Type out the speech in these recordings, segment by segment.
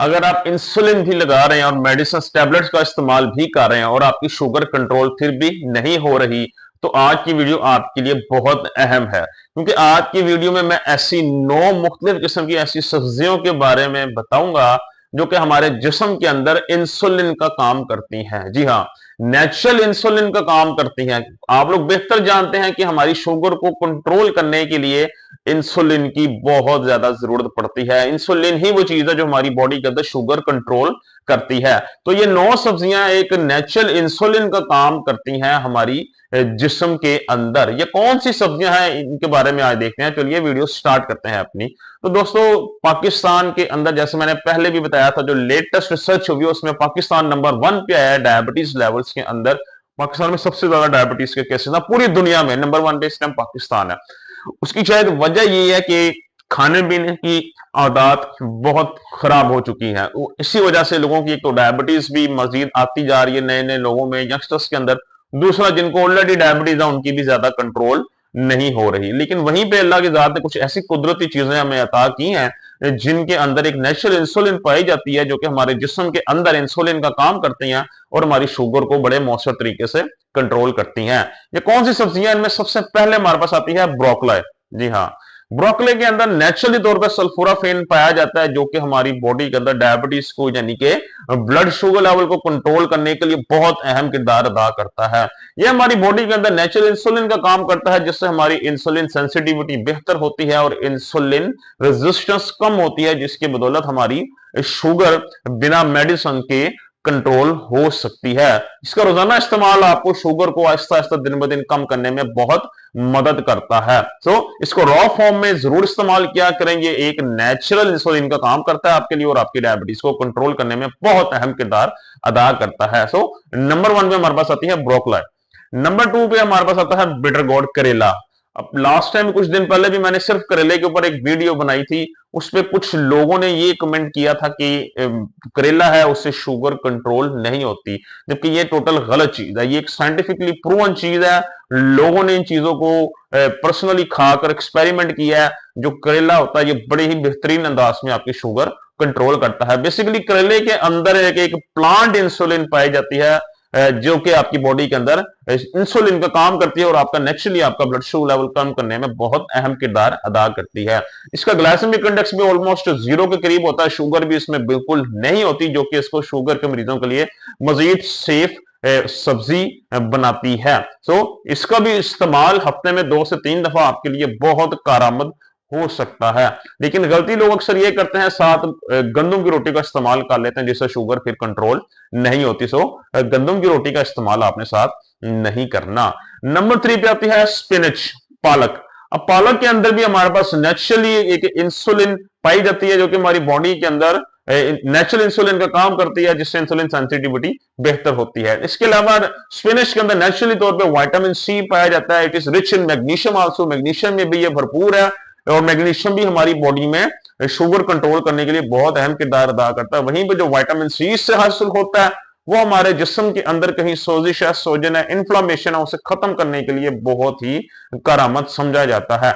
अगर आप इंसुलिन भी लगा रहे हैं और मेडिसिन टैबलेट्स का इस्तेमाल भी कर रहे हैं और आपकी शुगर कंट्रोल फिर भी नहीं हो रही, तो आज की वीडियो आपके लिए बहुत अहम है, क्योंकि आज की वीडियो में मैं ऐसी 9 मुख्तलिफ किस्म की ऐसी सब्जियों के बारे में बताऊंगा जो कि हमारे जिस्म के अंदर इंसुलिन का काम करती हैं। जी हाँ, नेचुरल इंसुलिन का काम करती हैं। आप लोग बेहतर जानते हैं कि हमारी शुगर को कंट्रोल करने के लिए इंसुलिन की बहुत ज्यादा जरूरत पड़ती है। इंसुलिन ही वो चीज है जो हमारी बॉडी के अंदर शुगर कंट्रोल करती है। तो ये 9 सब्जियां एक नेचुरल इंसुलिन का काम करती हैं हमारी जिस्म के अंदर। ये कौन सी सब्जियां हैं, इनके बारे में आज देखते हैं। चलिए वीडियो स्टार्ट करते हैं अपनी। तो दोस्तों, पाकिस्तान के अंदर जैसे मैंने पहले भी बताया था, जो लेटेस्ट रिसर्च हुई उसमें पाकिस्तान नंबर 1 पे आया है डायबिटीज लेवल्स के अंदर। पाकिस्तान में सबसे ज्यादा डायबिटीज के केसेस ना पूरी दुनिया में नंबर 1 पे इस टाइम पाकिस्तान है। उसकी शायद वजह ये है कि खाने पीने की आदत बहुत खराब हो चुकी है। इसी वजह से लोगों की एक तो डायबिटीज भी मजीद आती जा रही है नए नए लोगों में, यंगस्टर्स के अंदर। दूसरा, जिनको ऑलरेडी डायबिटीज है उनकी भी ज्यादा कंट्रोल नहीं हो रही। लेकिन वहीं पे अल्लाह की जात ने कुछ ऐसी कुदरती चीजें हमें अता की हैं जिनके अंदर एक नेचुरल इंसुलिन पाई जाती है, जो कि हमारे जिस्म के अंदर इंसुलिन का काम करती हैं और हमारी शुगर को बड़े मौसर तरीके से कंट्रोल करती हैं। ये कौन सी सब्जियां? इनमें सबसे पहले हमारे पास आती है ब्रोकली। जी हाँ, ब्रोकली के अंदर नेचुरली तौर पर सल्फोराफेन पाया जाता है, जो कि हमारी बॉडी के अंदर डायबिटीज को यानी कि ब्लड शुगर लेवल को कंट्रोल करने के लिए बहुत अहम किरदार अदा करता है। यह हमारी बॉडी के अंदर नेचुरल इंसुलिन का काम करता है, जिससे हमारी इंसुलिन सेंसिटिविटी बेहतर होती है और इंसुलिन रेजिस्टेंस कम होती है, जिसकी बदौलत हमारी शुगर बिना मेडिसिन के कंट्रोल हो सकती है। इसका रोजाना इस्तेमाल आपको शुगर को आहिस्ता आहिस्ता दिन ब दिन कम करने में बहुत मदद करता है। तो इसको रॉ फॉर्म में जरूर इस्तेमाल किया करें। ये एक नेचुरल इंसुलिन का काम करता है आपके लिए और आपकी डायबिटीज को कंट्रोल करने में बहुत अहम किरदार अदा करता है। सो नंबर 1 पे हमारे पास आती है ब्रोकली। नंबर 2 पे हमारे पास आता है बिटर गोर्ड, करेला। अब लास्ट टाइम कुछ दिन पहले भी मैंने सिर्फ करेले के ऊपर एक वीडियो बनाई थी। उसपे कुछ लोगों ने ये कमेंट किया था कि करेला है उससे शुगर कंट्रोल नहीं होती, जबकि ये टोटल गलत चीज है। ये एक साइंटिफिकली प्रूवन चीज है। लोगों ने इन चीजों को पर्सनली खाकर एक्सपेरिमेंट किया है। जो करेला होता है ये बड़े ही बेहतरीन अंदाज में आपकी शुगर कंट्रोल करता है। बेसिकली करेले के अंदर एक प्लांट इंसुलिन पाई जाती है, जो कि आपकी बॉडी के अंदर इंसुलिन का काम करती है और आपका नेचुरली आपका ब्लड शुगर लेवल कम करने में बहुत अहम किरदार अदा करती है। इसका ग्लाइसेमिक इंडेक्स भी ऑलमोस्ट 0 के करीब होता है। शुगर भी इसमें बिल्कुल नहीं होती, जो कि इसको शुगर के मरीजों के लिए मजीद सेफ सब्जी बनाती है। सो इसका भी इस्तेमाल हफ्ते में 2 से 3 दफा आपके लिए बहुत कारआमद हो सकता है। लेकिन गलती लोग अक्सर ये करते हैं, साथ गंदम की रोटी का इस्तेमाल कर लेते हैं, जिससे शुगर फिर कंट्रोल नहीं होती। सो गंदम की रोटी का इस्तेमाल आपने साथ नहीं करना। नंबर 3 पे आती है स्पिनच, पालक। अब पालक के अंदर भी हमारे पास नेचुरली एक इंसुलिन पाई जाती है, जो कि हमारी बॉडी के अंदर नेचुरल इंसुलिन का काम करती है, जिससे इंसुलिन सेंसिटिविटी बेहतर होती है। इसके अलावा स्पिनच के अंदर नेचुरली तौर पे विटामिन सी पाया जाता है। It is rich in magnesium also, magnesium में भी ये भरपूर है और मैग्नीशियम भी हमारी बॉडी में शुगर कंट्रोल करने के लिए बहुत अहम किरदार अदा करता है। वहीं पे जो विटामिन सी से हासिल होता है वो हमारे जिस्म के अंदर कहीं सोजिश है, सोजन है, इन्फ्लामेशन है, उसे खत्म करने के लिए बहुत ही करामत समझा जाता है।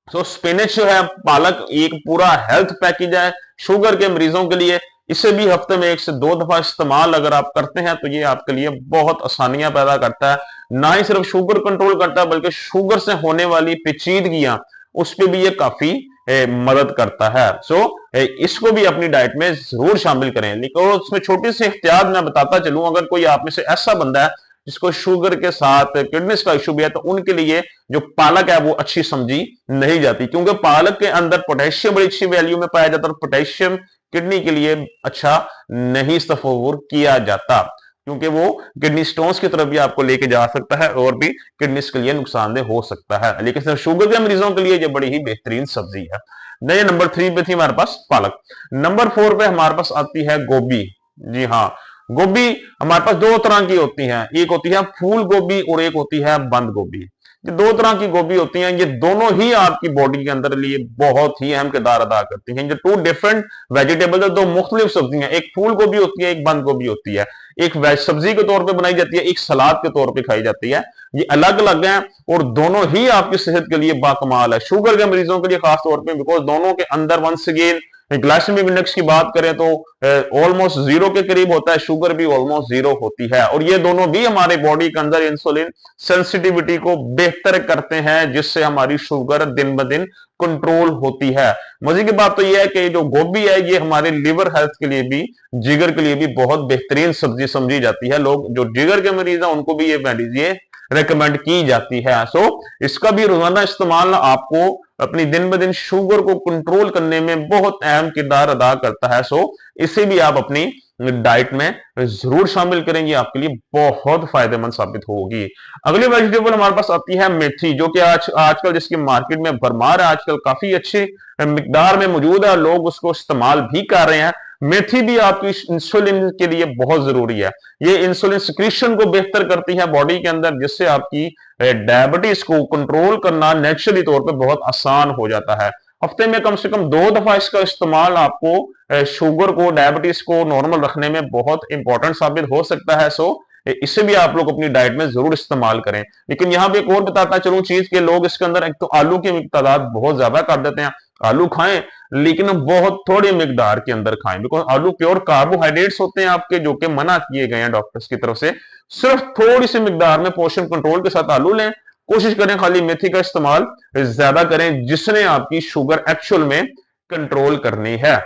तो स्पिनच जो है, पालक, एक पूरा हेल्थ पैकेज है शुगर के मरीजों के लिए। इसे भी हफ्ते में 1 से 2 दफा इस्तेमाल अगर आप करते हैं तो ये आपके लिए बहुत आसानियां पैदा करता है। ना ही सिर्फ शुगर कंट्रोल करता है, बल्कि शुगर से होने वाली पेचीदगियां उस पर भी ये काफी मदद करता है। सो इसको भी अपनी डाइट में जरूर शामिल करें। लेकिन उसमें छोटी सी एहतियात मैं बताता चलूं, अगर कोई आप में से ऐसा बंदा है जिसको शुगर के साथ किडनीज का इशू भी है, तो उनके लिए जो पालक है वो अच्छी समझी नहीं जाती, क्योंकि पालक के अंदर पोटेशियम बड़ी अच्छी वैल्यू में पाया जाता है और पोटेशियम किडनी के लिए अच्छा नहीं तस्वुर किया जाता, क्योंकि वो किडनी स्टोन्स की तरफ भी आपको लेके जा सकता है और भी किडनी के लिए नुकसानदेह हो सकता है। लेकिन सिर्फ शुगर के मरीजों के लिए ये बड़ी ही बेहतरीन सब्जी है। नहीं, नंबर 3 पे थी हमारे पास पालक। नंबर 4 पे हमारे पास आती है गोभी। जी हाँ, गोभी हमारे पास 2 तरह की होती है, एक होती है फूल गोभी और एक होती है बंद गोभी। ये 2 तरह की गोभी होती हैं। ये दोनों ही आपकी बॉडी के अंदर लिए बहुत ही अहम किरदार अदा करती हैं। ये 2 डिफरेंट वेजिटेबल है, 2 मुख्तलिफ सब्जियां, एक फूल गोभी होती है, एक बंद गोभी होती है। एक वेज सब्जी के तौर पे बनाई जाती है, एक सलाद के तौर पे खाई जाती है। ये अलग अलग हैं और दोनों ही आपकी सेहत के लिए बाकमाल है, शुगर के मरीजों के लिए खास तौर पे, बिकॉज दोनों के अंदर वंस अगेन ग्लाइसेमिक इंडेक्स की बात करें तो ऑलमोस्ट जीरो के करीब होता है, शुगर भी ऑलमोस्ट जीरो होती है, और ये दोनों भी हमारे बॉडी के अंदर इंसुलिन सेंसिटिविटी को बेहतर करते हैं, जिससे हमारी शुगर दिन ब दिन कंट्रोल होती है। मजे की बात तो यह है कि जो गोभी है ये हमारे लिवर हेल्थ के लिए भी, जिगर के लिए भी बहुत बेहतरीन सब्जी समझी जाती है। लोग जो जिगर के मरीज है उनको भी ये रेकमेंड की जाती है। सो इसका भी रोजाना इस्तेमाल आपको अपनी दिन ब दिन शुगर को कंट्रोल करने में बहुत अहम किरदार अदा करता है। सो इसे भी आप अपनी डाइट में जरूर शामिल करेंगे, आपके लिए बहुत फायदेमंद साबित होगी। अगली वेजिटेबल हमारे पास आती है मेथी, जो कि आजकल जिसकी मार्केट में भरमार है, आजकल काफी अच्छी मिकदार में मौजूद है, लोग उसको इस्तेमाल भी कर रहे हैं। मेथी भी आपकी इंसुलिन के लिए बहुत जरूरी है। ये इंसुलिन सिक्रीशन को बेहतर करती है बॉडी के अंदर, जिससे आपकी डायबिटीज को कंट्रोल करना नेचुरली तौर पे बहुत आसान हो जाता है। हफ्ते में कम से कम 2 दफा इसका इस्तेमाल आपको शुगर को, डायबिटीज को नॉर्मल रखने में बहुत इंपॉर्टेंट साबित हो सकता है। सो इसे भी आप लोग अपनी डाइट में जरूर इस्तेमाल करें। लेकिन यहाँ पे एक और बताता चलूं चीज के, लोग इसके अंदर एक तो आलू की तादाद बहुत ज्यादा कर देते हैं। आलू खाएं लेकिन बहुत थोड़ी मिकदार के अंदर खाएं, बिकॉज आलू प्योर कार्बोहाइड्रेट्स होते हैं आपके, जो कि मना किए गए हैं डॉक्टर्स की तरफ से। सिर्फ थोड़ी सी मिकदार में पोषण कंट्रोल के साथ आलू लें। कोशिश करें खाली मेथी का इस्तेमाल ज्यादा करें, जिसने आपकी शुगर एक्चुअल में कंट्रोल करनी है।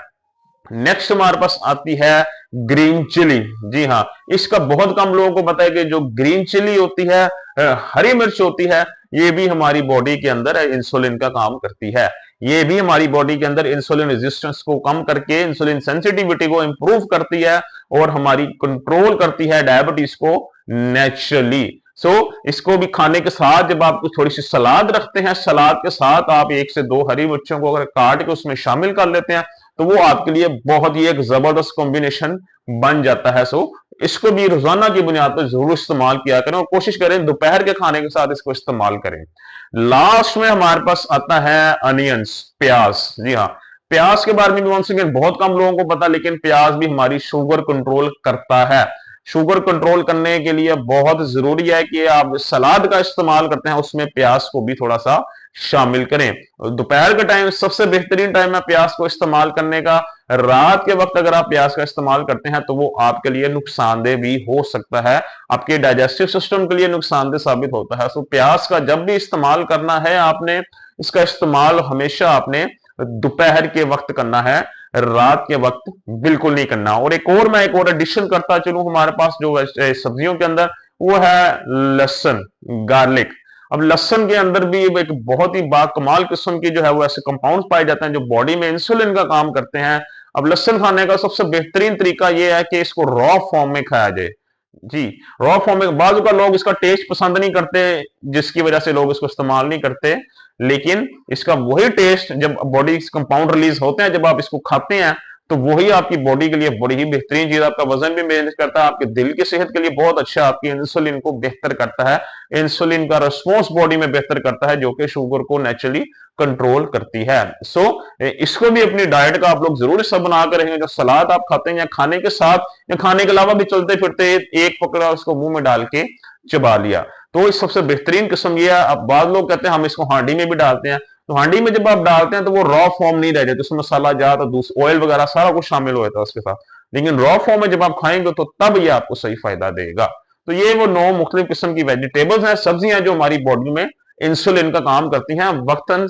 नेक्स्ट हमारे पास आती है ग्रीन चिली। जी हाँ, इसका बहुत कम लोगों को पता है कि जो ग्रीन चिली होती है, हरी मिर्च होती है, ये भी हमारी बॉडी के अंदर इंसुलिन का काम करती है। ये भी हमारी बॉडी के अंदर इंसुलिन रेजिस्टेंस को कम करके इंसुलिन सेंसिटिविटी को इंप्रूव करती है और हमारी कंट्रोल करती है डायबिटीज को नेचुरली। इसको भी खाने के साथ जब आप थोड़ी सी सलाद रखते हैं, सलाद के साथ आप 1 से 2 हरी मिर्चों को अगर काट के उसमें शामिल कर लेते हैं, तो वो आपके लिए बहुत ही एक जबरदस्त कॉम्बिनेशन बन जाता है। इसको भी रोजाना की बुनियाद पर जरूर इस्तेमाल किया करें और कोशिश करें दोपहर के खाने के साथ इसको इस्तेमाल करें। लास्ट में हमारे पास आता है अनियंस, प्याज। जी हाँ, प्याज के बारे में भी वंस अगेन बहुत कम लोगों को पता, लेकिन प्याज भी हमारी शुगर कंट्रोल करता है। शुगर कंट्रोल करने के लिए बहुत जरूरी है कि आप सलाद का इस्तेमाल करते हैं उसमें प्याज को भी थोड़ा सा शामिल करें। दोपहर का टाइम सबसे बेहतरीन टाइम है प्याज को इस्तेमाल करने का। रात के वक्त अगर आप प्याज का इस्तेमाल करते हैं तो वो आपके लिए नुकसानदेह भी हो सकता है, आपके डाइजेस्टिव सिस्टम के लिए नुकसानदेह साबित होता है। प्याज का जब भी इस्तेमाल करना है आपने, इसका इस्तेमाल हमेशा आपने दोपहर के वक्त करना है, रात के वक्त बिल्कुल नहीं करना। और मैं एक और एडिशन करता चलूं हमारे पास जो सब्जियों के अंदर, वो है लहसुन, गार्लिक। अब लहसुन के अंदर भी एक बहुत ही बाकमाल किस्म की जो है वो ऐसे कंपाउंड्स पाए जाते हैं जो बॉडी में इंसुलिन का काम करते हैं। अब लहसुन खाने का सबसे बेहतरीन तरीका यह है कि इसको रॉ फॉर्म में खाया जाए। जी, रॉ फॉर्म में बाजू का लोग इसका टेस्ट पसंद नहीं करते, जिसकी वजह से लोग इसको इस्तेमाल नहीं करते, लेकिन इसका वही टेस्ट जब बॉडी कंपाउंड रिलीज होते हैं, जब आप इसको खाते हैं, तो वही आपकी बॉडी के लिए बड़ी ही बेहतरीन चीज, आपका वजन भी मैनेज करता है, आपके दिल की सेहत के लिए बहुत अच्छा, आपकी इंसुलिन को बेहतर करता है, इंसुलिन का रिस्पॉन्स बॉडी में बेहतर करता है, जो कि शुगर को नेचुरली कंट्रोल करती है। इसको भी अपनी डाइट का आप लोग जरूर हिस्सा बनाकर रहेंगे। जो सलाद आप खाते हैं या खाने के साथ या खाने के अलावा भी चलते फिरते एक पकड़ा उसको मुंह में डाल के चबा लिया, तो इस सबसे बेहतरीन किस्म यह है। अब बाद लोग कहते हैं हम इसको हांडी में भी डालते हैं, तो हांडी में जब आप डालते हैं तो वो रॉ फॉर्म नहीं रह जाती, उसमें मसाला जात और ऑयल वगैरह सारा कुछ शामिल हो जाता है उसके साथ, लेकिन रॉ फॉर्म में जब आप खाएंगे तो तब ये आपको सही फायदा देगा। तो ये वो 9 मुख्तलिफ किस्म की वेजिटेबल्स हैं, सब्जियां जो हमारी बॉडी में इंसुलिन का काम करती हैं। वक्तन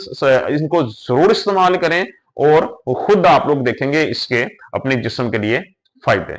इनको जरूर इस्तेमाल करें और खुद आप लोग देखेंगे इसके अपने जिस्म के लिए फायदे।